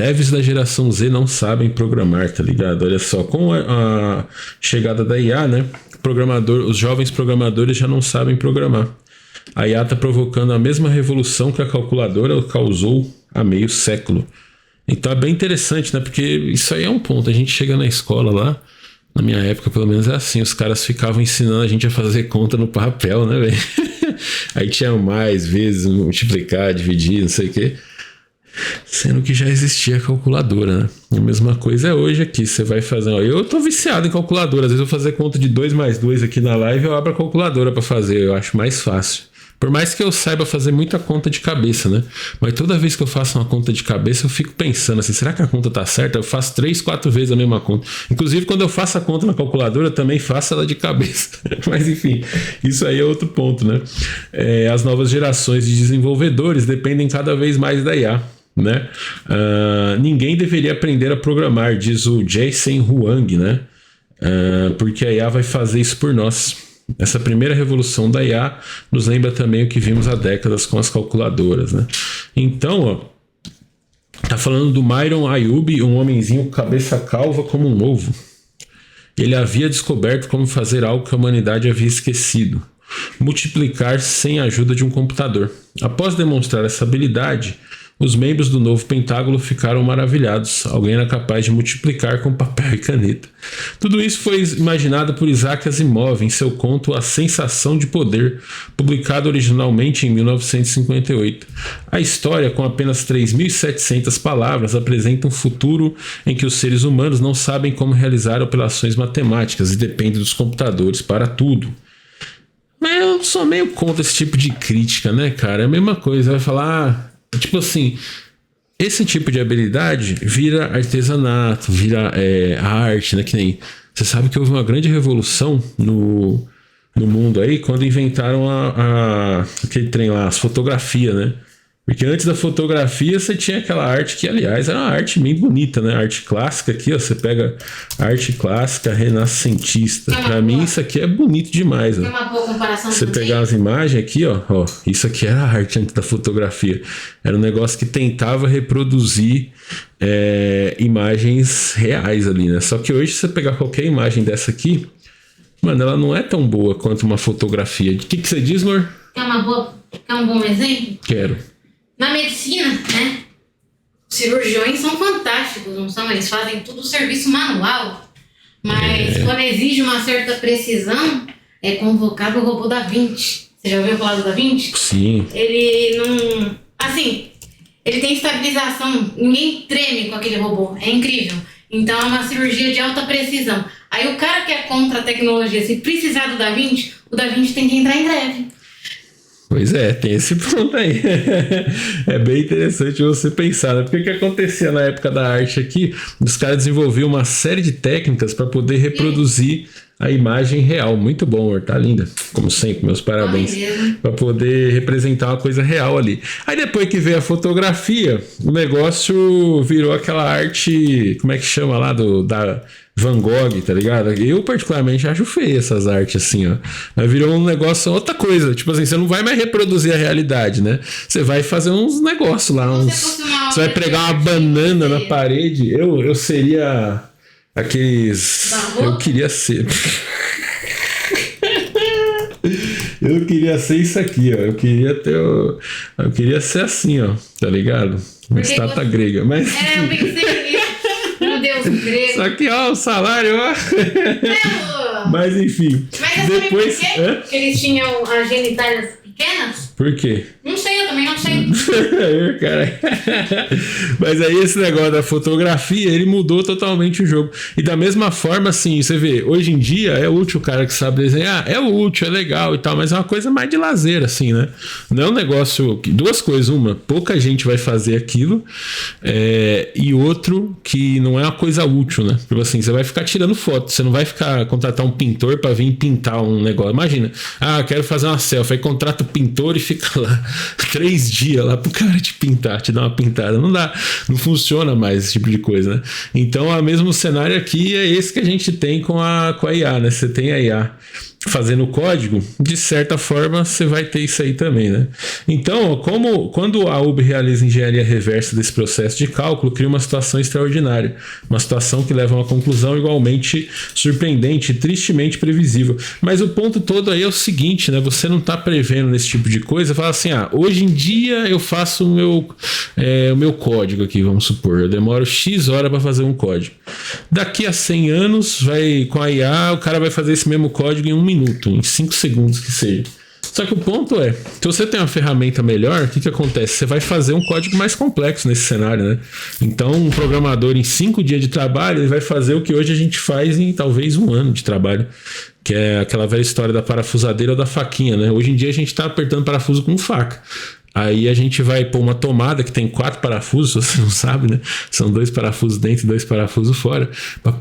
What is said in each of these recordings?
Devs da geração Z não sabem programar, tá ligado? Olha só, com a chegada da IA, né? Os jovens programadores já não sabem programar. A IA está provocando a mesma revolução que a calculadora causou há meio século. Então é bem interessante, né? Porque isso aí é um ponto. A gente chega na escola lá, na minha época pelo menos é assim, os caras ficavam ensinando a gente a fazer conta no papel, né, velho? Aí tinha mais vezes, multiplicar, dividir, não sei o quê. Sendo que já existia a calculadora, né? A mesma coisa é hoje aqui. Você vai fazer. Eu tô viciado em calculadora. Às vezes eu vou fazer conta de 2 mais 2 aqui na live, eu abro a calculadora para fazer. Eu acho mais fácil. Por mais que eu saiba fazer muita conta de cabeça, né? Mas toda vez que eu faço uma conta de cabeça, eu fico pensando assim: será que a conta tá certa? Eu faço 3, 4 vezes a mesma conta. Inclusive, quando eu faço a conta na calculadora, eu também faço ela de cabeça. Mas enfim, isso aí é outro ponto, né? As novas gerações de desenvolvedores dependem cada vez mais da IA. Né? Ninguém deveria aprender a programar, diz o Jason Huang, né? Porque a IA vai fazer isso por nós. Essa primeira revolução da IA nos lembra também o que vimos há décadas com as calculadoras, né? Então, ó, tá falando do Myron Ayub, um homenzinho com cabeça calva como um ovo. Ele havia descoberto como fazer algo que a humanidade havia esquecido: multiplicar sem a ajuda de um computador. Após demonstrar essa habilidade, os membros do novo Pentágono ficaram maravilhados. Alguém era capaz de multiplicar com papel e caneta. Tudo isso foi imaginado por Isaac Asimov em seu conto A Sensação de Poder, publicado originalmente em 1958. A história, com apenas 3.700 palavras, apresenta um futuro em que os seres humanos não sabem como realizar operações matemáticas e dependem dos computadores para tudo. Mas eu sou meio contra esse tipo de crítica, né, cara? É a mesma coisa, vai falar... Tipo assim, esse tipo de habilidade vira artesanato, vira arte, né? Que nem, você sabe que houve uma grande revolução no mundo aí quando inventaram aquele trem lá, as fotografias, né? Porque antes da fotografia você tinha aquela arte que, aliás, era uma arte bem bonita, né? A arte clássica aqui, ó, você pega arte clássica renascentista. Pra mim isso aqui é bonito demais, ó. É uma boa comparação. Você pegar as imagens aqui, ó, isso aqui era a arte antes da fotografia. Era um negócio que tentava reproduzir imagens reais ali, né? Só que hoje, se você pegar qualquer imagem dessa aqui, mano, ela não é tão boa quanto uma fotografia. O que você diz, amor? Quer um bom exemplo? Quero. Na medicina, né? Os cirurgiões são fantásticos, não são? Eles fazem tudo serviço manual. Mas quando exige uma certa precisão, é convocado o robô Da Vinci. Você já ouviu falar do Da Vinci? Sim. Ele não... Assim, ele tem estabilização. Ninguém treme com aquele robô. É incrível. Então é uma cirurgia de alta precisão. Aí o cara que é contra a tecnologia, se precisar do Da Vinci, o Da Vinci tem que entrar em greve. Pois é, tem esse ponto aí. É bem interessante você pensar, né? Porque o que acontecia na época da arte aqui, os caras desenvolviam uma série de técnicas para poder reproduzir a imagem real. Muito bom, amor, tá linda. Como sempre, meus parabéns. Para poder representar uma coisa real ali. Aí depois que veio a fotografia, o negócio virou aquela arte, como é que chama lá, da Van Gogh, tá ligado? Eu particularmente acho feio essas artes assim, ó. Mas virou um negócio, outra coisa. Tipo assim, você não vai mais reproduzir a realidade, né? Você vai fazer uns negócios lá, você vai pregar uma banana na parede. Eu seria aqueles... Eu queria ser... Eu queria ser isso aqui, ó. Eu queria ser assim, ó. Tá ligado? Uma estátua grega. Mas... eu pensei nisso. Meu Deus, grego. Só que, ó, o salário, ó. Mas enfim. Mas depois... sabe por quê? Porque eles tinham as genitálias pequenas? Por quê? Não sei, eu também não sei. Cara. Mas aí esse negócio da fotografia, ele mudou totalmente o jogo. E da mesma forma, assim, você vê, hoje em dia é útil o cara que sabe desenhar, é útil, é legal e tal, mas é uma coisa mais de lazer, assim, né? Não é um negócio... Duas coisas, uma, pouca gente vai fazer aquilo, e outro, que não é uma coisa útil, né? Tipo assim, você vai ficar tirando foto, você não vai contratar um pintor pra vir pintar um negócio. Imagina, quero fazer uma selfie, aí contrata o pintor e fica lá 3 dias lá pro cara te pintar, te dar uma pintada. Não dá, não funciona mais esse tipo de coisa, né? Então, o mesmo cenário aqui é esse que a gente tem com a IA, né? Você tem a IA fazendo código, de certa forma você vai ter isso aí também, né? Então, quando a UB realiza engenharia reversa desse processo de cálculo, cria uma situação extraordinária, uma situação que leva a uma conclusão igualmente surpreendente, tristemente previsível. Mas o ponto todo aí é o seguinte, né? Você não está prevendo nesse tipo de coisa, fala assim, hoje em dia eu faço o meu código aqui, vamos supor, eu demoro X horas para fazer um código. Daqui a 100 anos, com a IA, o cara vai fazer esse mesmo código em 1 minuto, em 5 segundos que seja. Só que o ponto é, se você tem uma ferramenta melhor, o que acontece? Você vai fazer um código mais complexo nesse cenário, né? Então, um programador em 5 dias de trabalho, ele vai fazer o que hoje a gente faz em talvez 1 ano de trabalho, que é aquela velha história da parafusadeira ou da faquinha, né? Hoje em dia a gente está apertando parafuso com faca. Aí a gente vai pôr uma tomada que tem 4 parafusos, você não sabe, né? São 2 parafusos dentro e 2 parafusos fora.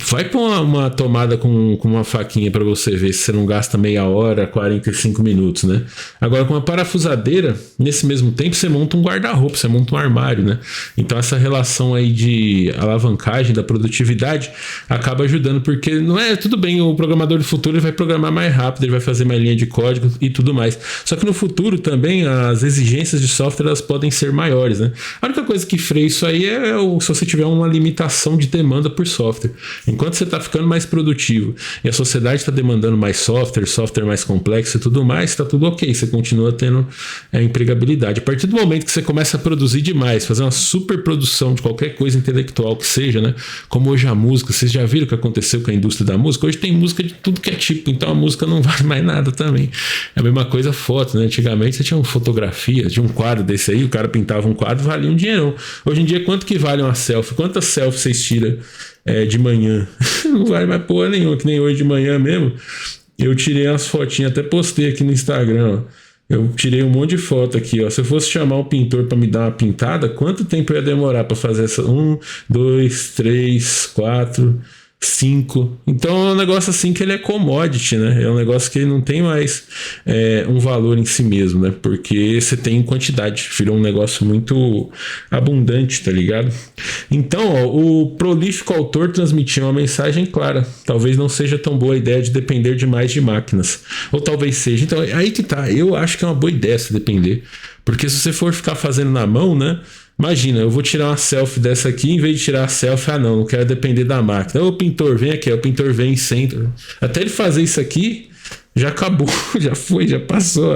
Vai pôr uma tomada com uma faquinha para você ver se você não gasta meia hora, 45 minutos, né? Agora com uma parafusadeira, nesse mesmo tempo você monta um guarda-roupa, você monta um armário, né? Então essa relação aí de alavancagem da produtividade acaba ajudando, porque não é tudo bem, o programador do futuro ele vai programar mais rápido, ele vai fazer mais linha de código e tudo mais. Só que no futuro também as exigências de software elas podem ser maiores, né? A única coisa que freia isso aí é se você tiver uma limitação de demanda por software. Enquanto você está ficando mais produtivo e a sociedade está demandando mais software mais complexo e tudo mais, está tudo ok, você continua tendo empregabilidade. A partir do momento que você começa a produzir demais, fazer uma super produção de qualquer coisa intelectual que seja, né? Como hoje a música, vocês já viram o que aconteceu com a indústria da música? Hoje tem música de tudo que é tipo, então a música não vale mais nada também. É a mesma coisa foto, né? Antigamente você tinha uma fotografia, tinha um quadro desse aí, o cara pintava um quadro, valia um dinheirão. Hoje em dia, quanto que vale uma selfie? Quantas selfies vocês tiram de manhã? Não vale mais porra nenhuma, que nem hoje de manhã mesmo. Eu tirei umas fotinhas, até postei aqui no Instagram, ó. Eu tirei um monte de foto aqui, ó. Se eu fosse chamar um pintor para me dar uma pintada, quanto tempo eu ia demorar para fazer essa? 1, 2, 3, 4... 5. Então é um negócio assim que ele é commodity, né? É um negócio que ele não tem mais um valor em si mesmo, né? Porque você tem em quantidade, virou um negócio muito abundante, tá ligado? Então, ó, o prolífico autor transmitia uma mensagem clara. Talvez não seja tão boa a ideia de depender demais de máquinas. Ou talvez seja. Então, aí que tá. Eu acho que é uma boa ideia se depender. Porque se você for ficar fazendo na mão, né? Imagina, eu vou tirar uma selfie dessa aqui, em vez de tirar a selfie, não quero depender da máquina. Ô pintor, vem aqui, o pintor vem e senta. Até ele fazer isso aqui, já acabou, já foi, já passou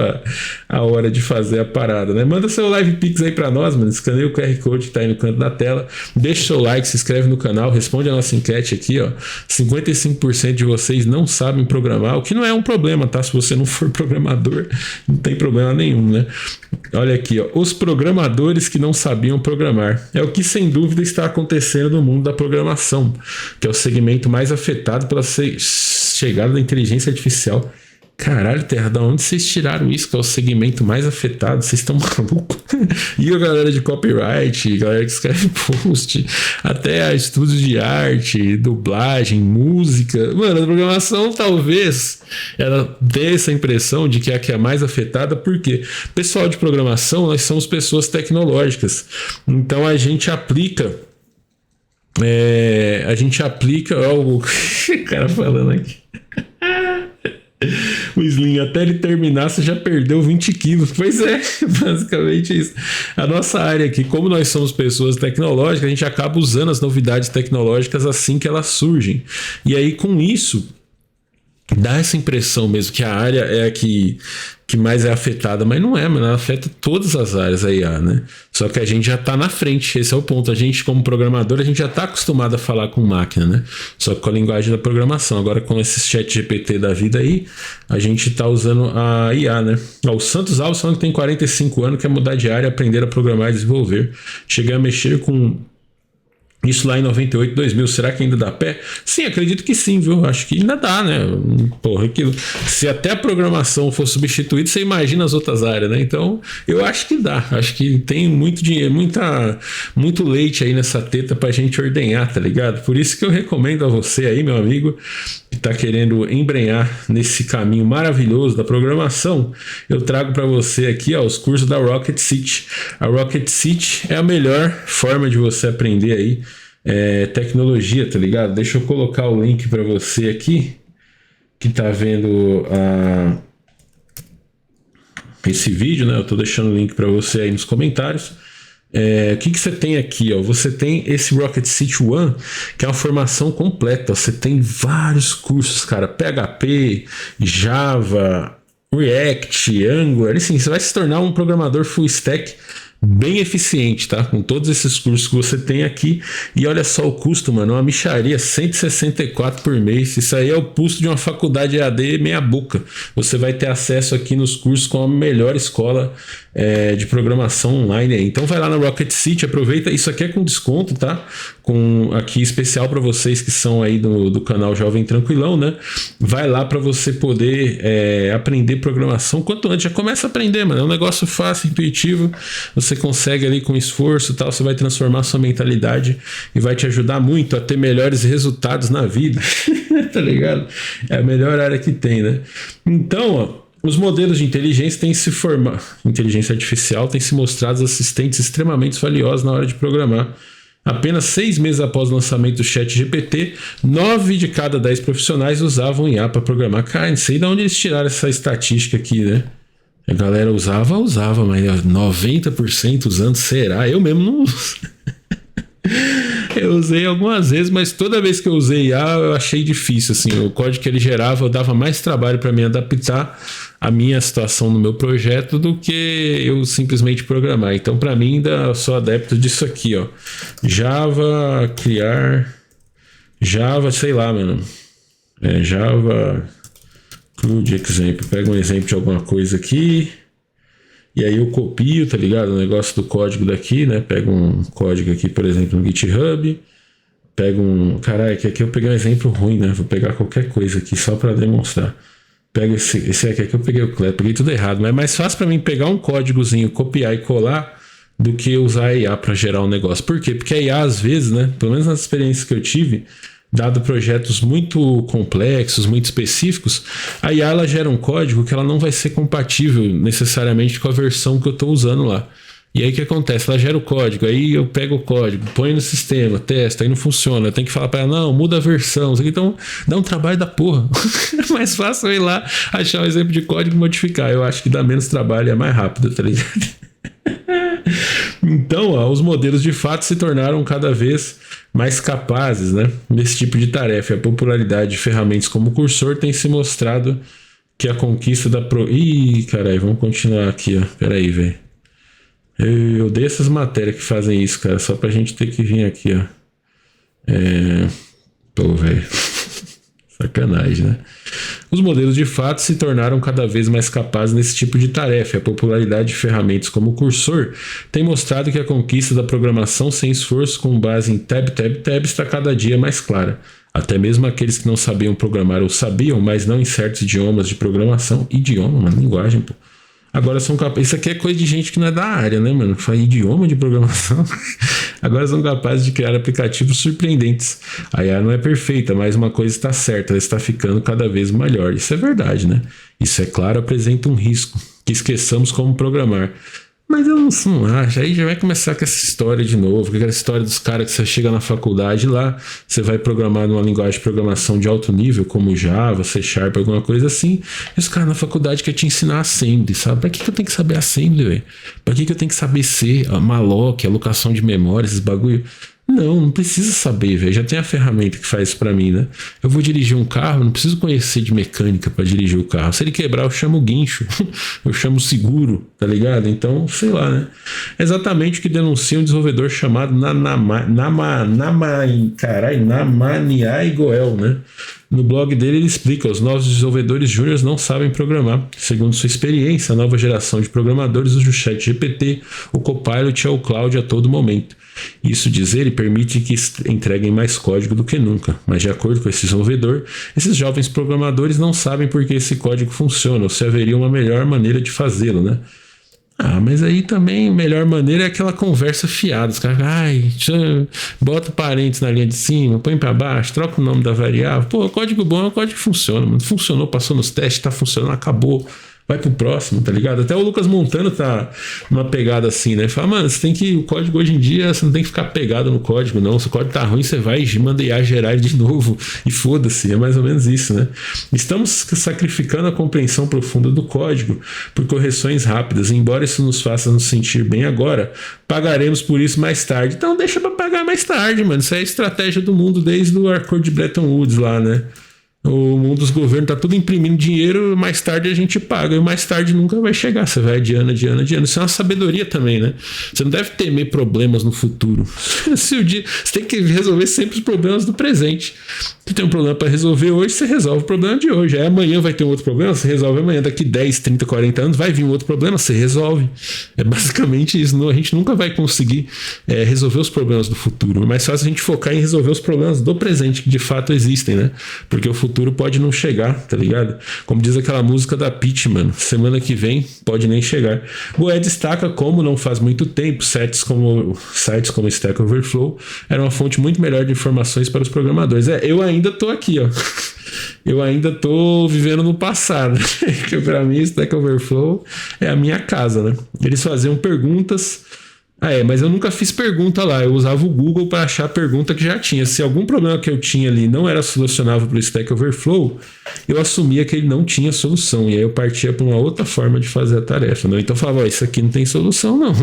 a hora de fazer a parada, né? Manda seu live pix aí pra nós, mano. Escaneia o QR Code que tá aí no canto da tela. Deixa seu like, se inscreve no canal, responde a nossa enquete aqui, ó. 55% de vocês não sabem programar, o que não é um problema, tá? Se você não for programador, não tem problema nenhum, né? Olha aqui, ó. Os programadores que não sabiam programar. É o que sem dúvida está acontecendo no mundo da programação, que é o segmento mais afetado pela chegada da inteligência artificial. Caralho, Terra, da onde vocês tiraram isso? Que é o segmento mais afetado? Vocês estão malucos? E a galera de copyright, galera que escreve post, até estúdios de arte, dublagem, música. Mano, a programação talvez ela dê essa impressão de que é a que é mais afetada, porque pessoal de programação, nós somos pessoas tecnológicas. Então a gente aplica. Ó, o cara falando aqui. O Slim, até ele terminar, você já perdeu 20 quilos. Pois é, basicamente isso. A nossa área aqui, como nós somos pessoas tecnológicas, a gente acaba usando as novidades tecnológicas assim que elas surgem. E aí, com isso, dá essa impressão mesmo que a área é a que mais é afetada, mas não é, mano, ela afeta todas as áreas a IA, né? Só que a gente já tá na frente, esse é o ponto. A gente, como programador, a gente já tá acostumado a falar com máquina, né? Só que com a linguagem da programação. Agora, com esse chat GPT da vida aí, a gente tá usando a IA, né? Ó, o Santos Alves falando que tem 45 anos, quer mudar de área, aprender a programar e desenvolver. Cheguei a mexer com isso lá em 98, 2000, será que ainda dá pé? Sim, acredito que sim, viu? Acho que ainda dá, né? Porra, aquilo. Se até a programação for substituída, você imagina as outras áreas, né? Então, eu acho que dá. Acho que tem muito dinheiro, muito leite aí nessa teta pra gente ordenhar, tá ligado? Por isso que eu recomendo a você aí, meu amigo, que tá querendo embrenhar nesse caminho maravilhoso da programação, eu trago para você aqui, ó, os cursos da Rocket City. A Rocket City é a melhor forma de você aprender aí tecnologia, tá ligado? Deixa eu colocar o link para você aqui, que tá vendo esse vídeo, né? Eu tô deixando o link para você aí nos comentários. O que você tem aqui, ó? Você tem esse Rocket City One, que é uma formação completa. Você tem vários cursos, cara. PHP, Java, React, Angular. Assim, você vai se tornar um programador full stack bem eficiente, tá? Com todos esses cursos que você tem aqui. E olha só o custo, mano. Uma mixaria, 164 por mês. Isso aí é o custo de uma faculdade EAD meia boca. Você vai ter acesso aqui nos cursos com a melhor escola de programação online aí. Então vai lá na Rocket City, aproveita. Isso aqui é com desconto, tá? Com aqui especial para vocês que são aí do canal Jovem Tranquilão, né? Vai lá para você poder aprender programação. Quanto antes, já começa a aprender, mano. É um negócio fácil, intuitivo. Você consegue ali com esforço e tal, você vai transformar sua mentalidade e vai te ajudar muito a ter melhores resultados na vida. Tá ligado? É a melhor área que tem, né? Então, ó, os modelos de inteligência inteligência artificial têm se mostrado assistentes extremamente valiosos na hora de programar. Apenas 6 meses após o lançamento do ChatGPT, 9 de cada 10 profissionais usavam IA para programar. Cara, não sei de onde eles tiraram essa estatística aqui, né? A galera usava, mas 90% usando, será? Eu mesmo não uso. Eu usei algumas vezes, mas toda vez que eu usei IA, eu achei difícil, assim, o código que ele gerava, eu dava mais trabalho para me adaptar à minha situação no meu projeto do que eu simplesmente programar. Então, para mim, ainda eu sou adepto disso aqui, ó. Java, criar, Java, sei lá, mano. Java, Crude exemplo. Pega um exemplo de alguma coisa aqui. E aí eu copio, tá ligado? O negócio do código daqui, né? Pego um código aqui, por exemplo, no GitHub. Pego um... Caralho, que aqui eu peguei um exemplo ruim, né? Vou pegar qualquer coisa aqui só pra demonstrar. Pego esse aqui que eu peguei o Clever. Peguei tudo errado. Mas é mais fácil pra mim pegar um códigozinho, copiar e colar do que usar a IA pra gerar um negócio. Por quê? Porque a IA, às vezes, né? Pelo menos nas experiências que eu tive... Dado projetos muito complexos, muito específicos, a IA ela gera um código que ela não vai ser compatível necessariamente com a versão que eu estou usando lá. E aí o que acontece? Ela gera o código, aí eu pego o código, ponho no sistema, testo, aí não funciona. Eu tenho que falar para ela, não, muda a versão. Então dá um trabalho da porra. É mais fácil eu ir lá, achar um exemplo de código e modificar. Eu acho que dá menos trabalho e é mais rápido, tá ligado? Então, ó, os modelos de fato se tornaram cada vez mais capazes, né, nesse tipo de tarefa. A popularidade de ferramentas como o Cursor tem se mostrado que a conquista da Ih, caralho, vamos continuar aqui, ó. Peraí, velho. Eu odeio essas matérias que fazem isso, cara, só pra gente ter que vir aqui, ó. Pô, velho. Sacanagem, né? Os modelos de fato se tornaram cada vez mais capazes nesse tipo de tarefa. A popularidade de ferramentas como o Cursor tem mostrado que a conquista da programação sem esforço com base em tab está cada dia mais clara. Até mesmo aqueles que não sabiam programar ou sabiam, mas não em certos idiomas de programação, uma linguagem, pô. Agora são capazes. Isso aqui é coisa de gente que não é da área, né, mano? Faz idioma de programação. Agora são capazes de criar aplicativos surpreendentes. A IA não é perfeita, mas uma coisa está certa, ela está ficando cada vez melhor. Isso é verdade, né? Isso, é claro, apresenta um risco, que esqueçamos como programar. Mas eu não acho. Aí já vai começar com essa história de novo, com aquela história dos caras que você chega na faculdade lá, você vai programar numa linguagem de programação de alto nível, como Java, C#, alguma coisa assim, e os caras na faculdade querem te ensinar Assembly, sabe? Pra que eu tenho que saber Assembly, velho? Pra que eu tenho que saber C, malloc, alocação de memória, esses bagulho? Não precisa saber, velho. Já tem a ferramenta que faz isso pra mim, né? Eu vou dirigir um carro, não preciso conhecer de mecânica pra dirigir o carro. Se ele quebrar, eu chamo o guincho, eu chamo o seguro, tá ligado? Então, sei lá, né? É exatamente o que denuncia um desenvolvedor chamado Namaniai Goel, né? No blog dele ele explica, os novos desenvolvedores júniores não sabem programar. Segundo sua experiência, a nova geração de programadores usa o ChatGPT, o Copilot e o Cloud a todo momento. Isso, diz ele, permite que entreguem mais código do que nunca. Mas de acordo com esse desenvolvedor, esses jovens programadores não sabem por que esse código funciona ou se haveria uma melhor maneira de fazê-lo, né? Mas aí também a melhor maneira é aquela conversa fiada. Os caras, bota parênteses na linha de cima, põe pra baixo, troca o nome da variável. Pô, código bom é um código que funciona, mano. Funcionou, passou nos testes, tá funcionando, acabou. vai pro próximo, tá ligado? Até o Lucas Montano tá numa pegada assim, né? Fala, mano, você tem que, o código hoje em dia, você não tem que ficar pegado no código, não. Se o código tá ruim, você vai e manda IA gerar ele de novo e foda-se, é mais ou menos isso, né? Estamos sacrificando a compreensão profunda do código por correções rápidas, embora isso nos faça nos sentir bem agora, pagaremos por isso mais tarde. Então deixa pra pagar mais tarde, mano. Isso é a estratégia do mundo desde o acordo de Bretton Woods lá, né? O mundo dos governos tá tudo imprimindo dinheiro, mais tarde a gente paga, e mais tarde nunca vai chegar, você vai adiando. Isso é uma sabedoria também, né? Você não deve temer problemas no futuro. Se o dia, você tem que resolver sempre os problemas do presente. Você tem um problema para resolver hoje, você resolve o problema de hoje. Aí amanhã vai ter um outro problema, você resolve amanhã. Daqui 10, 30, 40 anos vai vir um outro problema, você resolve. É basicamente isso. A gente nunca vai conseguir resolver os problemas do futuro. É mais fácil a gente focar em resolver os problemas do presente, que de fato existem, né? Porque o futuro pode não chegar, tá ligado? Como diz aquela música da Pitty, mano. Semana que vem pode nem chegar. Goé destaca como não faz muito tempo sites como Stack Overflow eram uma fonte muito melhor de informações para os programadores. Eu ainda tô aqui, ó. Eu ainda tô vivendo no passado. Que pra mim Stack Overflow é a minha casa, né? Eles faziam perguntas. Mas eu nunca fiz pergunta lá. Eu usava o Google para achar a pergunta que já tinha. Se algum problema que eu tinha ali não era solucionável para o Stack Overflow, eu assumia que ele não tinha solução. E aí eu partia para uma outra forma de fazer a tarefa. Né? Então eu falava, isso aqui não tem solução, não.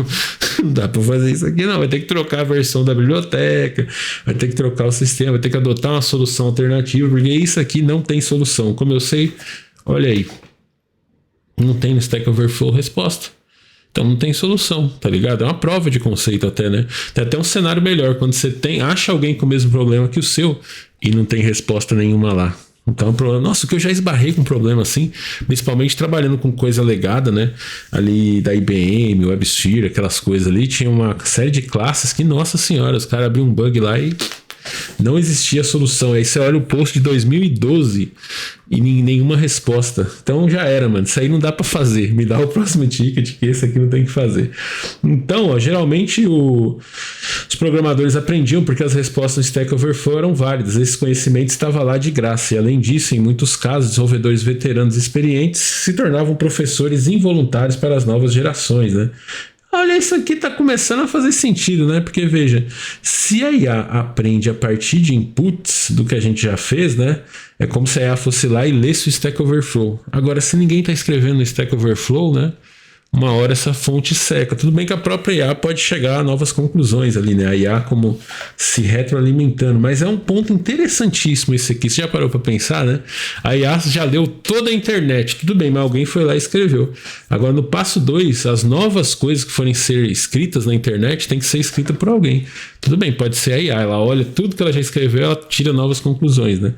Não dá para fazer isso aqui, não. Vai ter que trocar a versão da biblioteca, vai ter que trocar o sistema, vai ter que adotar uma solução alternativa, porque isso aqui não tem solução. Como eu sei, olha aí, não tem no Stack Overflow resposta. Então não tem solução, tá ligado? É uma prova de conceito até, né? Tem até um cenário melhor, quando você acha alguém com o mesmo problema que o seu e não tem resposta nenhuma lá. Então, o problema, nossa, que eu já esbarrei com um problema assim, principalmente trabalhando com coisa legada, né? Ali da IBM, WebSphere, aquelas coisas ali, tinha uma série de classes que, nossa senhora, os caras abriam um bug lá e não existia solução. Aí você olha o post de 2012 e nenhuma resposta. Então já era, mano. Isso aí não dá pra fazer. Me dá o próximo ticket que esse aqui não tem que fazer. Então, ó, geralmente os programadores aprendiam porque as respostas no Stack Overflow eram válidas. Esse conhecimento estava lá de graça. E além disso, em muitos casos, desenvolvedores veteranos e experientes se tornavam professores involuntários para as novas gerações, né? Olha, isso aqui tá começando a fazer sentido, né? Porque, veja, se a IA aprende a partir de inputs do que a gente já fez, né? É como se a IA fosse lá e lesse o Stack Overflow. Agora, se ninguém tá escrevendo no Stack Overflow, né? Uma hora essa fonte seca. Tudo bem que a própria IA pode chegar a novas conclusões ali, né? A IA como se retroalimentando. Mas é um ponto interessantíssimo esse aqui. Você já parou para pensar, né? A IA já leu toda a internet. Tudo bem, mas alguém foi lá e escreveu. Agora, no passo 2, as novas coisas que forem ser escritas na internet tem que ser escrita por alguém. Tudo bem, pode ser a IA. Ela olha tudo que ela já escreveu, ela tira novas conclusões, né?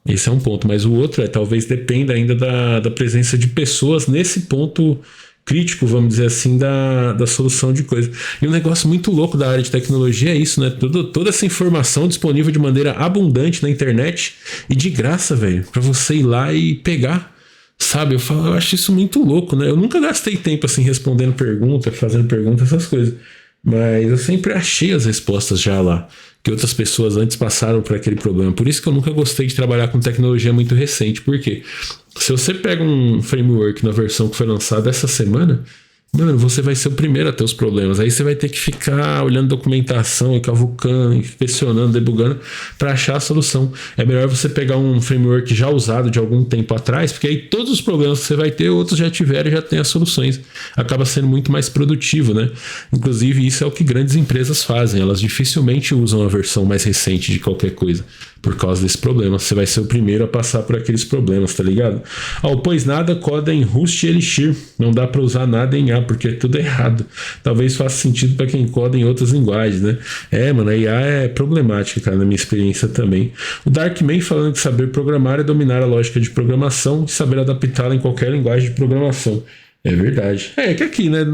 Esse é um ponto. Mas o outro talvez dependa ainda da presença de pessoas nesse ponto crítico, vamos dizer assim, da solução de coisas. E um negócio muito louco da área de tecnologia é isso, né? Toda essa informação disponível de maneira abundante na internet e de graça, velho, pra você ir lá e pegar, sabe? Eu acho isso muito louco, né? Eu nunca gastei tempo assim respondendo pergunta, fazendo pergunta, essas coisas. Mas eu sempre achei as respostas já lá, que outras pessoas antes passaram por aquele problema. Por isso que eu nunca gostei de trabalhar com tecnologia muito recente. Por quê? Se você pega um framework na versão que foi lançada essa semana, mano, você vai ser o primeiro a ter os problemas. Aí você vai ter que ficar olhando documentação e cavucando, inspecionando, debugando para achar a solução. É melhor você pegar um framework já usado de algum tempo atrás, porque aí todos os problemas que você vai ter, outros já tiveram e já tem as soluções. Acaba sendo muito mais produtivo, né? Inclusive, isso é o que grandes empresas fazem. Elas dificilmente usam a versão mais recente de qualquer coisa por causa desse problema. Você vai ser o primeiro a passar por aqueles problemas, tá ligado? Pois nada coda em Rust e Elixir. Não dá para usar nada em A, porque é tudo errado. Talvez faça sentido para quem coda em outras linguagens, né? Mano, a IA é problemática, cara, na minha experiência também. O Darkman falando que saber programar é dominar a lógica de programação e saber adaptá-la em qualquer linguagem de programação. É verdade. Que aqui, né?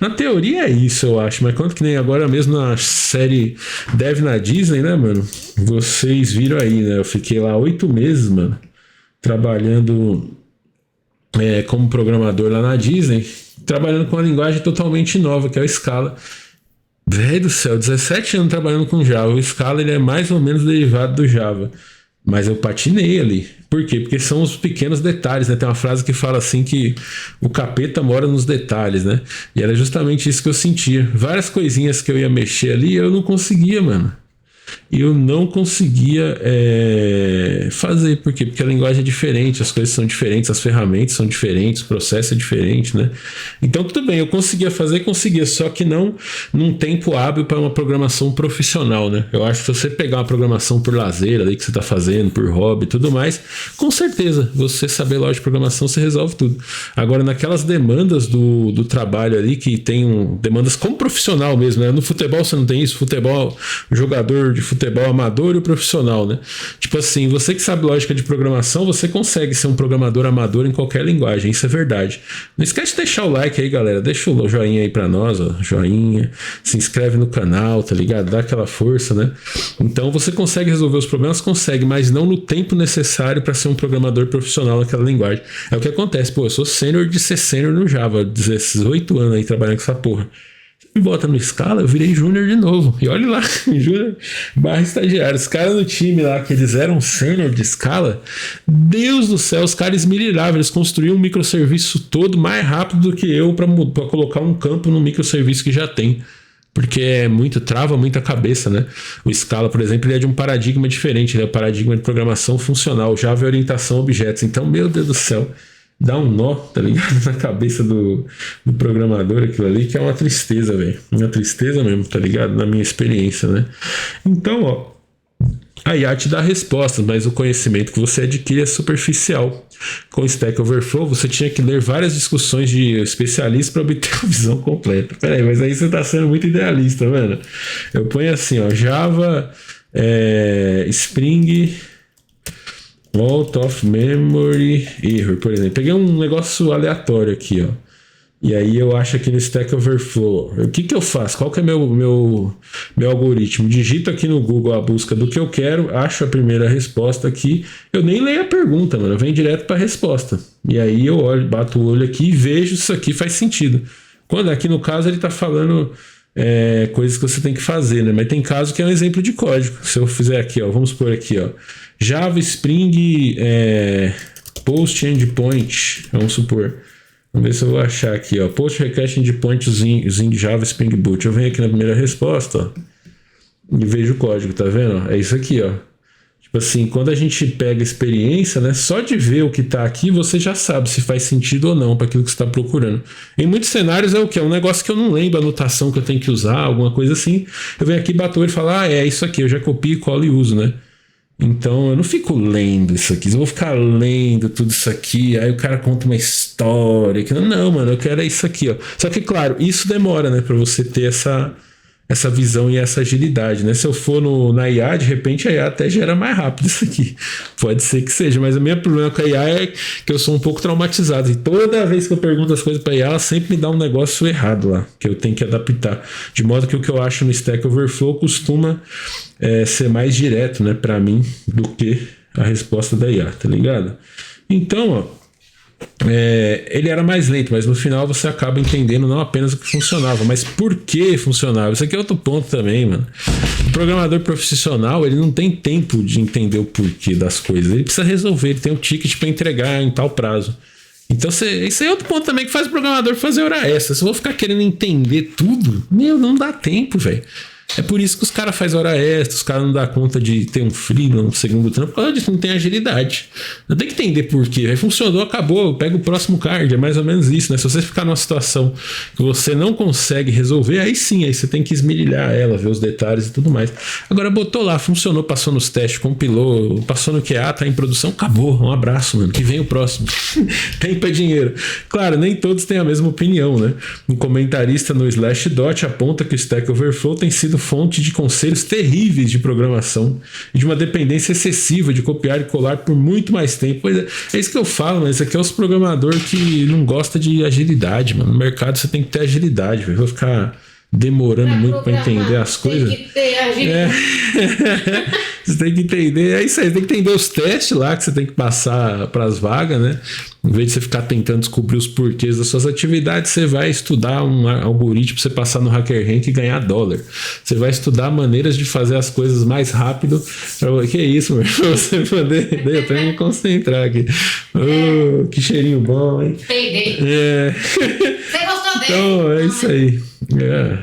Na teoria é isso, eu acho. Mas quanto que nem agora mesmo na série Dev na Disney, né, mano? Vocês viram aí, né? Eu fiquei lá 8 meses, mano, trabalhando como programador lá na Disney, trabalhando com uma linguagem totalmente nova, que é o Scala. Velho do céu, 17 anos trabalhando com Java. O Scala, ele é mais ou menos derivado do Java. Mas eu patinei ali. Por quê? Porque são os pequenos detalhes, né? Tem uma frase que fala assim que o capeta mora nos detalhes, né? E era justamente isso que eu sentia. Várias coisinhas que eu ia mexer ali, eu não conseguia, mano. Eu não conseguia fazer. Por quê? Porque a linguagem é diferente, as coisas são diferentes, as ferramentas são diferentes, o processo é diferente, né? Então tudo bem, eu conseguia fazer, só que não num tempo hábil para uma programação profissional, né? Eu acho que se você pegar uma programação por lazer ali que você está fazendo, por hobby e tudo mais, com certeza, você saber lógica de programação, você resolve tudo. Agora, naquelas demandas do trabalho ali, que tem demandas como profissional mesmo, né? No futebol você não tem isso, futebol, jogador de futebol amador e o profissional, né? Tipo assim, você que sabe lógica de programação, você consegue ser um programador amador em qualquer linguagem, isso é verdade. Não esquece de deixar o like aí, galera, deixa o joinha aí pra nós, ó, joinha, se inscreve no canal, tá ligado? Dá aquela força, né? Então você consegue resolver os problemas, consegue, mas não no tempo necessário para ser um programador profissional naquela linguagem. É o que acontece, pô, eu sou sênior de ser sênior no Java, 18 anos aí trabalhando com essa porra. Me bota no Scala, eu virei júnior de novo. E olha lá, júnior / estagiário. Os caras no time lá, que eles eram sênior de Scala, Deus do céu, os caras esmilhavam. Eles construíam um microserviço todo mais rápido do que eu para colocar um campo no microserviço que já tem. Porque trava muito a cabeça, né? O Scala, por exemplo, ele é de um paradigma diferente. Ele é o paradigma de programação funcional. Java é orientação a objetos. Então, meu Deus do céu, dá um nó, tá ligado? Na cabeça do programador, aquilo ali, que é uma tristeza, velho. Uma tristeza mesmo, tá ligado? Na minha experiência, né? Então, ó, a IA te dá respostas, mas o conhecimento que você adquire é superficial. Com o Stack Overflow, você tinha que ler várias discussões de especialistas para obter a visão completa. Peraí, mas aí você tá sendo muito idealista, mano. Eu ponho assim, ó, Java, Spring, out of memory error, por exemplo. Peguei um negócio aleatório aqui, ó. E aí eu acho aqui no Stack Overflow, o que eu faço? Qual que é meu algoritmo? Digito aqui no Google a busca do que eu quero, acho a primeira resposta aqui, eu nem leio a pergunta, mano, eu venho direto para a resposta. E aí eu bato o olho aqui e vejo se isso aqui faz sentido. Quando aqui no caso ele está falando coisas que você tem que fazer, né? Mas tem caso que é um exemplo de código. Se eu fizer aqui, ó, vamos por aqui, ó, Java Spring Post Endpoint, vamos supor. Vamos ver se eu vou achar aqui, ó. Post Request Endpoint using Java Spring Boot. Eu venho aqui na primeira resposta, ó, e vejo o código, tá vendo? É isso aqui, ó. Tipo assim, quando a gente pega experiência, né? Só de ver o que tá aqui, você já sabe se faz sentido ou não para aquilo que você está procurando. Em muitos cenários é o quê? É um negócio que eu não lembro a anotação que eu tenho que usar, alguma coisa assim. Eu venho aqui, bato e falo, é isso aqui, eu já copio, colo e uso, né? Então eu não fico lendo isso aqui, eu vou ficar lendo tudo isso aqui, aí o cara conta uma história, que não, mano, eu quero isso aqui, ó. Só que, claro, isso demora, né, pra você ter essa visão e essa agilidade, né? Se eu for na IA, de repente a IA até gera mais rápido isso aqui. Pode ser que seja, mas o meu problema com a IA é que eu sou um pouco traumatizado. E toda vez que eu pergunto as coisas para a IA, ela sempre me dá um negócio errado lá, que eu tenho que adaptar. De modo que o que eu acho no Stack Overflow costuma ser mais direto, né, para mim, do que a resposta da IA, tá ligado? Então, ó, ele era mais lento, mas no final você acaba entendendo não apenas o que funcionava, mas por que funcionava. Isso aqui é outro ponto também, mano. O programador profissional, ele não tem tempo de entender o porquê das coisas. Ele precisa resolver, ele tem um ticket para entregar em tal prazo. Então, isso aí é outro ponto também que faz o programador fazer hora extra. Se eu vou ficar querendo entender tudo, não dá tempo, velho. É por isso que os caras fazem hora extra, os caras não dão conta de ter um freela, um segundo trampo, por causa disso, não tem agilidade. Eu tenho que entender por quê. Aí funcionou, acabou, pega o próximo card, é mais ou menos isso, né? Se você ficar numa situação que você não consegue resolver, aí sim, aí você tem que esmirilhar ela, ver os detalhes e tudo mais. Agora botou lá, funcionou, passou nos testes, compilou, passou no QA, tá em produção, acabou, um abraço, mano, que vem o próximo. Tempo é dinheiro. Claro, nem todos têm a mesma opinião, né? Um comentarista no Slashdot aponta que o Stack Overflow tem sido fonte de conselhos terríveis de programação e de uma dependência excessiva de copiar e colar por muito mais tempo. Pois é isso que eu falo, mas isso aqui é os programadores que não gostam de agilidade, mano. No mercado você tem que ter agilidade, velho. Vou ficar demorando muito para entender as coisas. Tem que ter agilidade. Você tem que entender, é isso aí, você tem que entender os testes lá que você tem que passar para as vagas, né? Em vez de você ficar tentando descobrir os porquês das suas atividades, você vai estudar um algoritmo para você passar no HackerRank e ganhar dólar. Você vai estudar maneiras de fazer as coisas mais rápido. Que é isso, mano? Pra você poder. Eu tenho que me concentrar aqui. Oh, que cheirinho bom, hein? Peguei. Você gostou dele? Então, é isso aí.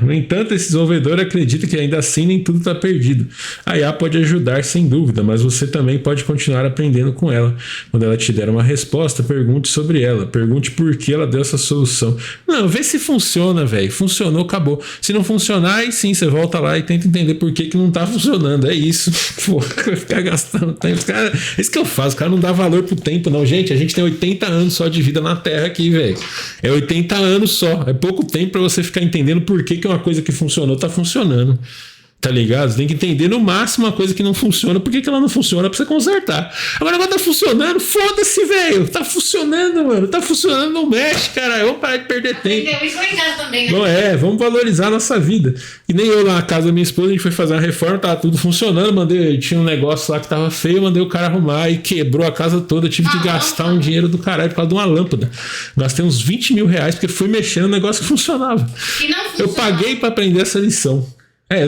No entanto, esse desenvolvedor acredita que ainda assim nem tudo está perdido. A IA pode ajudar sem dúvida, mas você também pode continuar aprendendo com ela. Quando ela te der uma resposta, pergunte sobre ela. Pergunte por que ela deu essa solução. Não, vê se funciona, velho. Funcionou, acabou. Se não funcionar, aí sim, você volta lá e tenta entender por que não tá funcionando. É isso. Pô, vai ficar gastando tempo. É isso que eu faço. O cara não dá valor pro tempo, não. Gente, a gente tem 80 anos só de vida na Terra aqui, velho. É 80 anos só. É pouco tempo pra você ficar entendendo por que uma coisa que funcionou tá funcionando. Tá ligado? Você tem que entender no máximo uma coisa que não funciona, por que ela não funciona pra você consertar. Agora tá funcionando, foda-se, velho. Tá funcionando, mano. Tá funcionando, não mexe, caralho. Vamos parar de perder tempo. Isso lá em casa também, né? Não vamos valorizar a nossa vida. E nem eu lá na casa da minha esposa, a gente foi fazer uma reforma, tava tudo funcionando. Tinha um negócio lá que tava feio, mandei o cara arrumar e quebrou a casa toda. Eu tive que gastar um dinheiro do caralho por causa de uma lâmpada. Gastei uns 20 mil reais porque fui mexendo no negócio que funcionava. E não funcionava. Eu paguei pra aprender essa lição.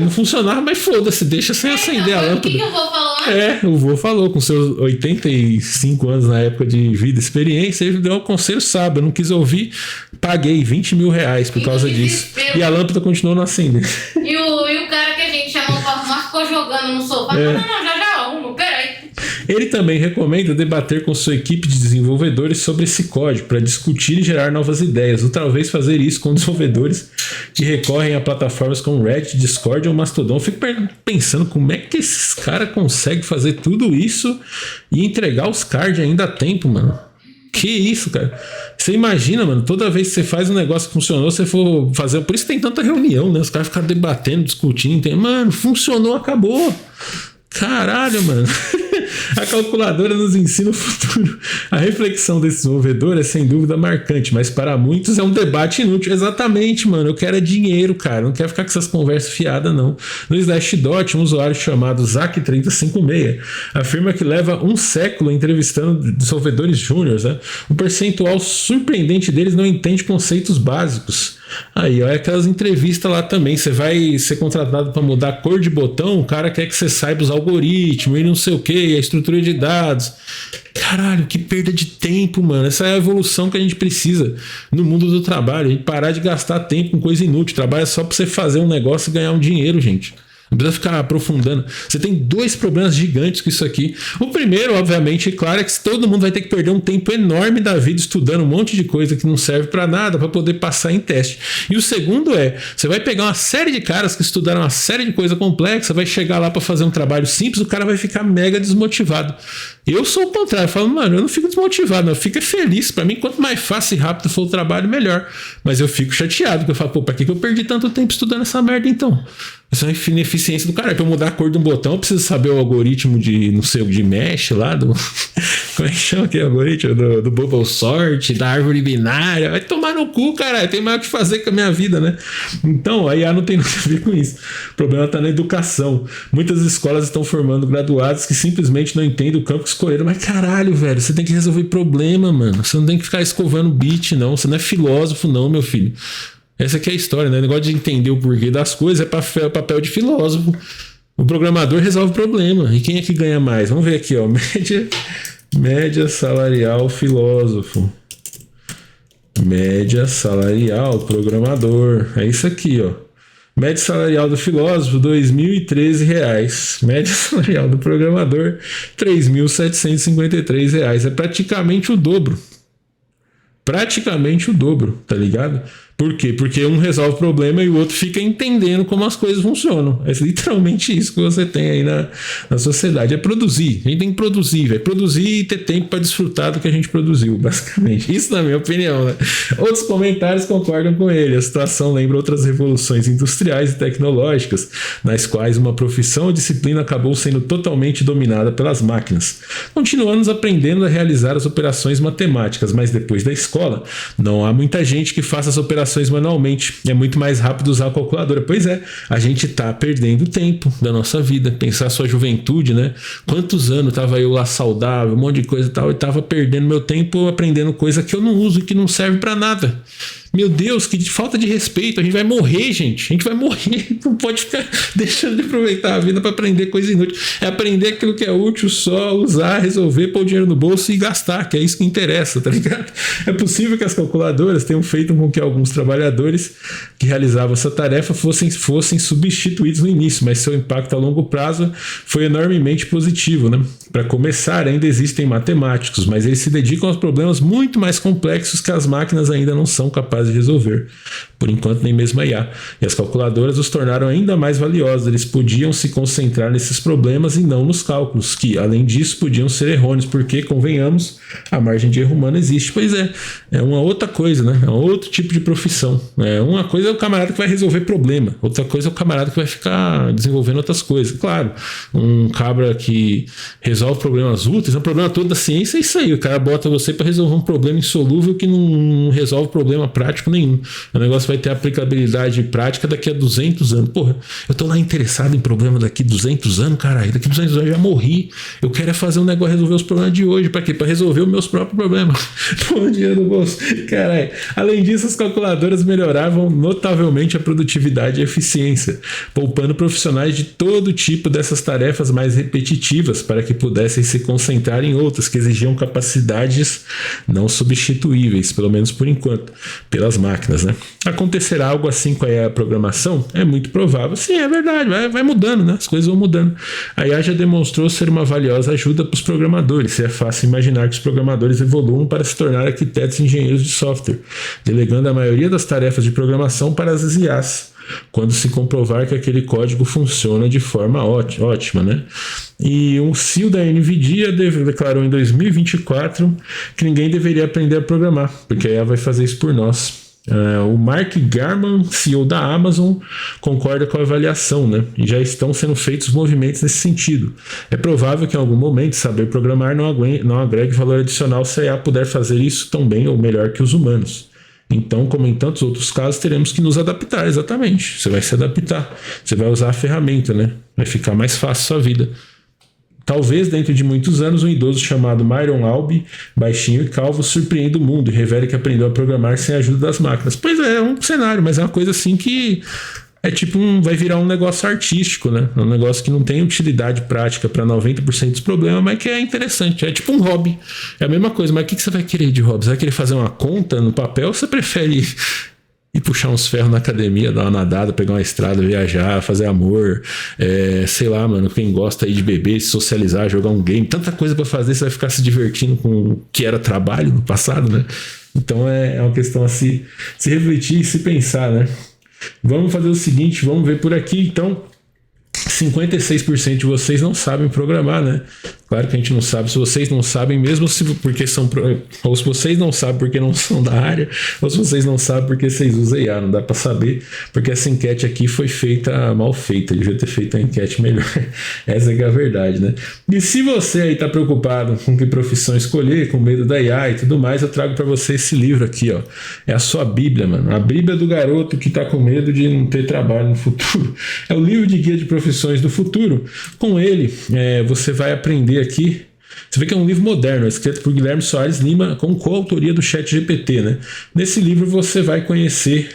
Não funcionava, mas foda-se, deixa sem acender a lâmpada. O que o vô falou antes? O vô falou, com seus 85 anos na época de vida e experiência, ele deu um conselho sábio, eu não quis ouvir, paguei 20 mil reais por causa disso. E a lâmpada continuou não acendendo. E o cara que a gente chamou pra arrumar ficou jogando no sofá. Não, já arrumo, peraí. Ele também recomenda debater com sua equipe de desenvolvedores sobre esse código para discutir e gerar novas ideias, ou talvez fazer isso com desenvolvedores que recorrem a plataformas como Reddit, Discord ou Mastodon. Eu fico pensando como é que esses caras conseguem fazer tudo isso e entregar os cards ainda a tempo, mano. Que isso, cara? Você imagina, mano, toda vez que você faz um negócio que funcionou, você for fazer... Por isso tem tanta reunião, né? Os caras ficam debatendo, discutindo. Mano, funcionou, acabou. Caralho, mano. A calculadora nos ensina o futuro. A reflexão desse desenvolvedor é sem dúvida marcante, mas para muitos é um debate inútil. Exatamente, mano. Eu quero dinheiro, cara. Não quero ficar com essas conversas fiadas, não. No Slashdot, um usuário chamado Zack3056 afirma que leva um século entrevistando desenvolvedores júniores, né? O percentual surpreendente deles não entende conceitos básicos. Aí, olha aquelas entrevistas lá também. Você vai ser contratado para mudar a cor de botão, o cara quer que você saiba os algoritmos e não sei o que, a estrutura de dados. Caralho, que perda de tempo, mano. Essa é a evolução que a gente precisa no mundo do trabalho. A gente parar de gastar tempo com coisa inútil. Trabalho é só para você fazer um negócio e ganhar um dinheiro, gente. Não precisa ficar aprofundando. Você tem dois problemas gigantes com isso aqui. O primeiro, obviamente, claro, é que todo mundo vai ter que perder um tempo enorme da vida estudando um monte de coisa que não serve para nada para poder passar em teste. E o segundo você vai pegar uma série de caras que estudaram uma série de coisa complexa, vai chegar lá para fazer um trabalho simples, o cara vai ficar mega desmotivado. Eu sou o contrário, eu falo, mano, eu não fico desmotivado, não, eu fico feliz. Para mim, quanto mais fácil e rápido for o trabalho, melhor. Mas eu fico chateado, porque eu falo, pô, pra que eu perdi tanto tempo estudando essa merda então? Isso é uma ineficiência do cara. Pra eu mudar a cor de um botão, eu preciso saber o algoritmo de, não sei, de mesh lá, do... Como é que chama aquele algoritmo? Do bubble sort, da árvore binária. Vai tomar no cu, cara. Tem mais o que fazer com a minha vida, né? Então, a IA não tem nada a ver com isso. O problema tá na educação. Muitas escolas estão formando graduados que simplesmente não entendem o campo que escolheram. Mas caralho, velho, você tem que resolver problema, mano. Você não tem que ficar escovando beat, não. Você não é filósofo, não, meu filho. Essa aqui é a história, né? O negócio de entender o porquê das coisas é papel de filósofo. O programador resolve o problema. E quem é que ganha mais? Vamos ver aqui, ó. Média salarial filósofo. Média salarial programador. É isso aqui, ó. Média salarial do filósofo, R$ 2.013. Média salarial do programador, R$ 3.753. É praticamente o dobro. Praticamente o dobro, tá ligado? Por quê? Porque um resolve o problema e o outro fica entendendo como as coisas funcionam. É literalmente isso que você tem aí na sociedade. É produzir. A gente tem que produzir, velho. Produzir e ter tempo para desfrutar do que a gente produziu, basicamente. Isso na minha opinião, né? Outros comentários concordam com ele. A situação lembra outras revoluções industriais e tecnológicas, nas quais uma profissão ou disciplina acabou sendo totalmente dominada pelas máquinas. Continuamos aprendendo a realizar as operações matemáticas, mas depois da escola, não há muita gente que faça as operações operações manualmente. É muito mais rápido usar a calculadora. Pois é, a gente tá perdendo tempo da nossa vida. Pensar a sua juventude, né? Quantos anos tava eu lá saudável, um monte de coisa e tal, e tava perdendo meu tempo aprendendo coisa que eu não uso e que não serve para nada. Meu Deus, que falta de respeito. A gente vai morrer, gente. A gente vai morrer. Não pode ficar deixando de aproveitar a vida para aprender coisa inútil. É aprender aquilo que é útil, só usar, resolver, pôr o dinheiro no bolso e gastar, que é isso que interessa, tá ligado? É possível que as calculadoras tenham feito com que alguns trabalhadores que realizavam essa tarefa fossem substituídos no início, mas seu impacto a longo prazo foi enormemente positivo, né? Para começar, ainda existem matemáticos, mas eles se dedicam aos problemas muito mais complexos que as máquinas ainda não são capazes de resolver. Por enquanto, nem mesmo a IA. E as calculadoras os tornaram ainda mais valiosos. Eles podiam se concentrar nesses problemas e não nos cálculos, que, além disso, podiam ser errôneos, porque, convenhamos, a margem de erro humano existe. Pois é uma outra coisa, né? É um outro tipo de profissão. Uma coisa é o camarada que vai resolver problema, outra coisa é o camarada que vai ficar desenvolvendo outras coisas. Claro, um cabra que resolve problemas úteis, é um problema todo da ciência, é isso aí. O cara bota você para resolver um problema insolúvel que não resolve problema prático nenhum. O negócio vai ter aplicabilidade prática daqui a 200 anos. Porra, eu tô lá interessado em problema daqui a 200 anos, caralho. Daqui a 200 anos eu já morri. Eu quero fazer um negócio, resolver os problemas de hoje. Pra quê? Pra resolver os meus próprios problemas. Pô, dinheiro no bolso. Caralho. Além disso, as calculadoras melhoravam notavelmente a produtividade e a eficiência, poupando profissionais de todo tipo dessas tarefas mais repetitivas para que pudessem se concentrar em outras que exigiam capacidades não substituíveis, pelo menos por enquanto, pelas máquinas, né? Acontecerá algo assim com a IA programação? É muito provável. Sim, é verdade, vai mudando, né? As coisas vão mudando. A IA já demonstrou ser uma valiosa ajuda para os programadores. É fácil imaginar que os programadores evoluam para se tornar arquitetos e engenheiros de software, delegando a maioria das tarefas de programação para as IAs, quando se comprovar que aquele código funciona de forma ótima, né? E um CEO da NVIDIA declarou em 2024 que ninguém deveria aprender a programar, porque a IA vai fazer isso por nós. O Mark Gurman, CEO da Amazon, concorda com a avaliação, né? E já estão sendo feitos movimentos nesse sentido. É provável que em algum momento saber programar não agregue valor adicional se a IA puder fazer isso tão bem ou melhor que os humanos. Então, como em tantos outros casos, teremos que nos adaptar, exatamente. Você vai se adaptar, você vai usar a ferramenta, né? Vai ficar mais fácil a sua vida. Talvez, dentro de muitos anos, um idoso chamado Myron Albi, baixinho e calvo, surpreenda o mundo e revele que aprendeu a programar sem a ajuda das máquinas. Pois é um cenário, mas é uma coisa assim que é tipo vai virar um negócio artístico, né? Um negócio que não tem utilidade prática para 90% dos problemas, mas que é interessante. É tipo um hobby. É a mesma coisa, mas o que você vai querer de hobby? Você vai querer fazer uma conta no papel ou você prefere ir puxar uns ferros na academia, dar uma nadada, pegar uma estrada, viajar, fazer amor, sei lá, mano, quem gosta aí de beber, se socializar, jogar um game, tanta coisa pra fazer, você vai ficar se divertindo com o que era trabalho no passado, né? Então é uma questão a se refletir e se pensar, né? Vamos fazer o seguinte, vamos ver por aqui, então 56% de vocês não sabem programar, né? Claro que a gente não sabe. Se vocês não sabem, mesmo se porque são, ou se vocês não sabem porque não são da área, ou se vocês não sabem porque vocês usam IA, não dá para saber, porque essa enquete aqui foi feita mal feita. Eu devia ter feito a enquete melhor. Essa é a verdade, né? E se você aí tá preocupado com que profissão escolher, com medo da IA e tudo mais, eu trago para você esse livro aqui, ó. É a sua Bíblia, mano. A Bíblia do garoto que tá com medo de não ter trabalho no futuro. É o livro de guia de profissões do futuro. Com ele, você vai aprender aqui. Você vê que é um livro moderno, escrito por Guilherme Soares Lima, com coautoria do ChatGPT, né? Nesse livro você vai conhecer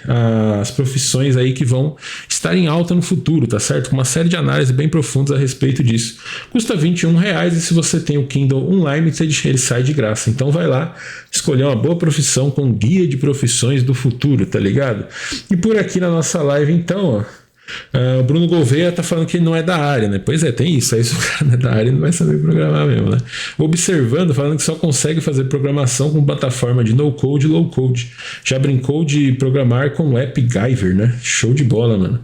as profissões aí que vão estar em alta no futuro, tá certo? Com uma série de análises bem profundas a respeito disso. Custa R$21 e se você tem o Kindle Unlimited, ele sai de graça. Então vai lá escolher uma boa profissão com guia de profissões do futuro, tá ligado? E por aqui na nossa live, então, ó, o Bruno Gouveia tá falando que ele não é da área, né? Pois é, tem isso. Aí se o cara não é da área, ele não vai saber programar mesmo, né? Observando, falando que só consegue fazer programação com plataforma de no-code e low-code. Já brincou de programar com o app Guyver, né? Show de bola, mano.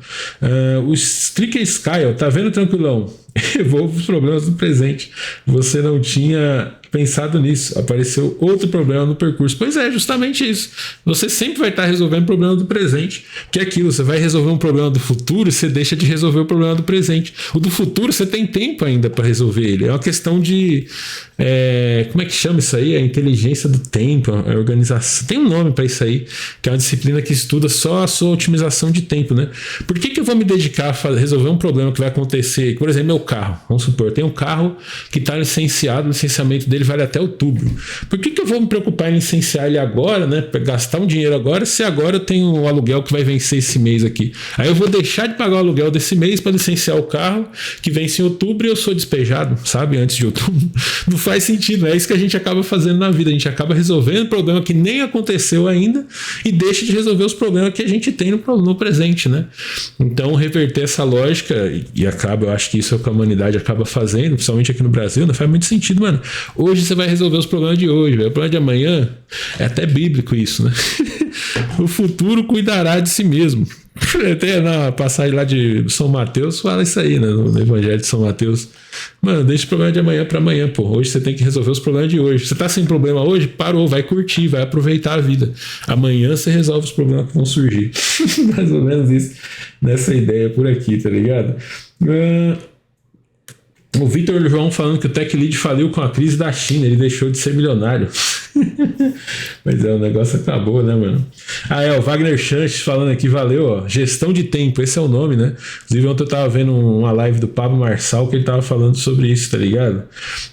O Stricker Sky, ó, tá vendo, tranquilão? Revolve os problemas do presente. Você não tinha pensado nisso. Apareceu outro problema no percurso. Pois é, justamente isso. Você sempre vai estar resolvendo o problema do presente. Que é aquilo, você vai resolver um problema do futuro e você deixa de resolver o problema do presente. O do futuro você tem tempo ainda para resolver ele. É uma questão de Como é que chama isso aí? A inteligência do tempo, a organização. Tem um nome para isso aí, que é uma disciplina que estuda só a sua otimização de tempo, né? Por que eu vou me dedicar a resolver um problema que vai acontecer? Por exemplo, meu carro. Vamos supor, eu tenho um carro que está licenciado, o licenciamento dele vale até outubro. Por que eu vou me preocupar em licenciar ele agora, né? Para gastar um dinheiro agora, se agora eu tenho um aluguel que vai vencer esse mês aqui? Aí eu vou deixar de pagar o aluguel desse mês para licenciar o carro que vence em outubro e eu sou despejado, sabe? Antes de outubro. Não faz sentido, é isso que a gente acaba fazendo na vida. A gente acaba resolvendo problema que nem aconteceu ainda e deixa de resolver os problemas que a gente tem no presente, né? Então, reverter essa lógica e acaba, eu acho que isso é o que a humanidade acaba fazendo, principalmente aqui no Brasil, não faz muito sentido, mano. Hoje você vai resolver os problemas de hoje, velho. O problema de amanhã é até bíblico isso, né? O futuro cuidará de si mesmo. Até na passagem lá de São Mateus fala isso aí, né? No Evangelho de São Mateus. Mano, deixa o problema de amanhã pra amanhã, pô. Hoje você tem que resolver os problemas de hoje. Você tá sem problema hoje? Parou, vai curtir, vai aproveitar a vida. Amanhã você resolve os problemas que vão surgir. Mais ou menos isso, nessa ideia por aqui, tá ligado? O Vitor João falando que o Tech Lead faliu com a crise da China, ele deixou de ser milionário. Mas o negócio acabou, né, mano? O Wagner Chanches falando aqui, valeu, ó. Gestão de tempo, esse é o nome, né? Inclusive, ontem eu tava vendo uma live do Pablo Marçal que ele tava falando sobre isso, tá ligado?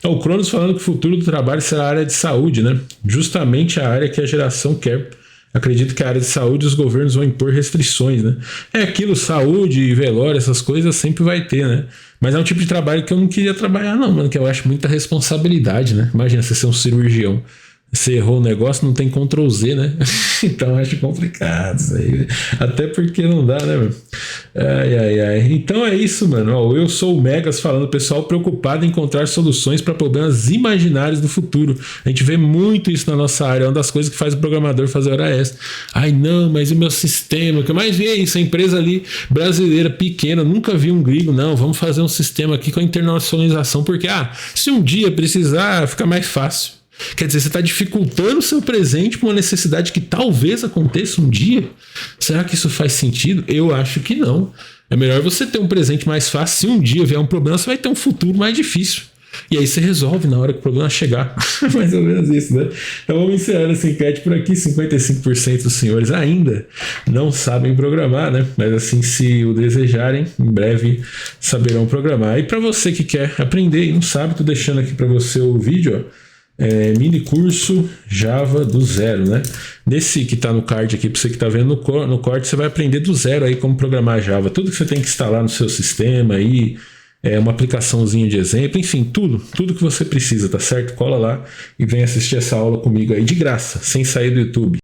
O Cronos falando que o futuro do trabalho será a área de saúde, né? Justamente a área que a geração quer. Acredito que a área de saúde os governos vão impor restrições, né? Aquilo, saúde, velório, essas coisas sempre vai ter, né? Mas é um tipo de trabalho que eu não queria trabalhar não, mano, que eu acho muita responsabilidade, né? Imagina você ser um cirurgião. Você errou o negócio, não tem Ctrl Z, né? Então eu acho complicado isso aí. Até porque não dá, né, mano? Ai. Então é isso, mano. Ó, eu sou o Megas falando, pessoal preocupado em encontrar soluções para problemas imaginários do futuro. A gente vê muito isso na nossa área. É uma das coisas que faz o programador fazer hora extra. Ai, não, mas o meu sistema. O que eu mais vi é isso. A empresa ali brasileira, pequena, nunca vi um gringo. Não, vamos fazer um sistema aqui com a internacionalização. Porque, se um dia precisar, fica mais fácil. Quer dizer, você está dificultando o seu presente para uma necessidade que talvez aconteça um dia? Será que isso faz sentido? Eu acho que não. É melhor você ter um presente mais fácil. Se um dia vier um problema, você vai ter um futuro mais difícil. E aí você resolve na hora que o problema chegar. Mais ou menos isso, né? Então vamos encerrando essa enquete por aqui. 55% dos senhores ainda não sabem programar, né? Mas assim, se o desejarem, em breve saberão programar. E para você que quer aprender e não sabe, tô deixando aqui para você o vídeo, ó. Mini curso Java do zero, né? Nesse que tá no card aqui, para você que tá vendo no corte, você vai aprender do zero aí como programar Java. Tudo que você tem que instalar no seu sistema aí, uma aplicaçãozinha de exemplo, enfim, tudo que você precisa, tá certo? Cola lá e vem assistir essa aula comigo aí de graça, sem sair do YouTube.